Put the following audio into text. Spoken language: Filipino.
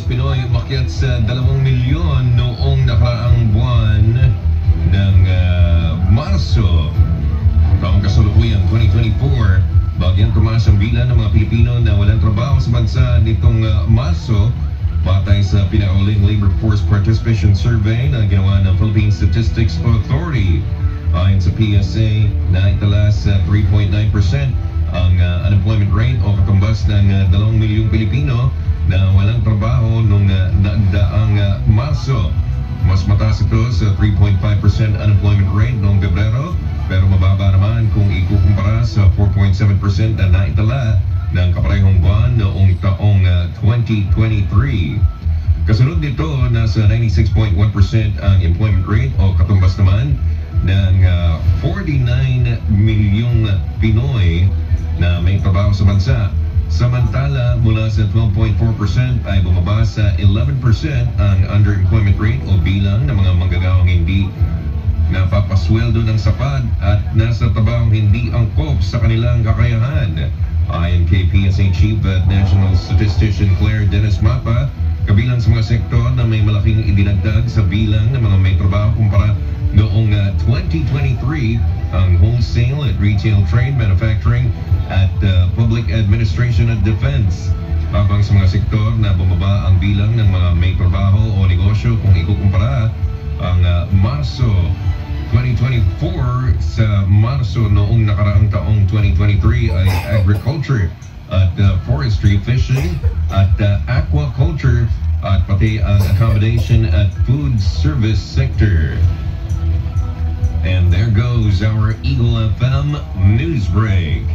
Pinoy umakyat sa 2 milyon noong nakaraang buwan ng Marso. Taong kasalukuyan 2024, bagyang tumaas ang bilang ng mga Pilipino na walang trabaho sa bansa nitong Marso. Batay sa pinakauling Labor Force Participation Survey na ginawa ng Philippine Statistics Authority. Ayon sa PSA, naitala sa 3.9% ang unemployment rate o katumbas ng 2 milyong Pilipino na walang trabaho noong naagdaang Marso. Mas mataas ito sa 3.5% unemployment rate noong Pebrero, pero mababa naman kung ikukumpara sa 4.7% na naitala ng kaparehong buwan noong taong 2023. Kasunod nito, nasa 96.1% ang employment rate o katumbas naman ng 49 milyong Pinoy na may trabaho sa bansa. Samantala, mula sa 12.4% ay bumaba sa 11% ang underemployment rate o bilang ng mga manggagawang hindi napapasweldo ng sapat at nasa tabang hindi angkop sa kanilang kakayahan. Ayon kay PSA Chief at National Statistician Claire Dennis Mapa, kabilang sa mga sektor na may malaking idinagdag sa bilang ng mga may trabaho kumpara noong 2023 ang wholesale at retail trade, manufacturing at public administration at defense. Habang sa mga sektor na bumaba ang bilang ng mga may trabaho o negosyo kung ikukumpara ang Marso 2024 sa Marso noong nakaraang taong 2023 ay agriculture at forestry, fishing at aquaculture at pati ang accommodation at food service sector. And there goes our Eagle FM news break.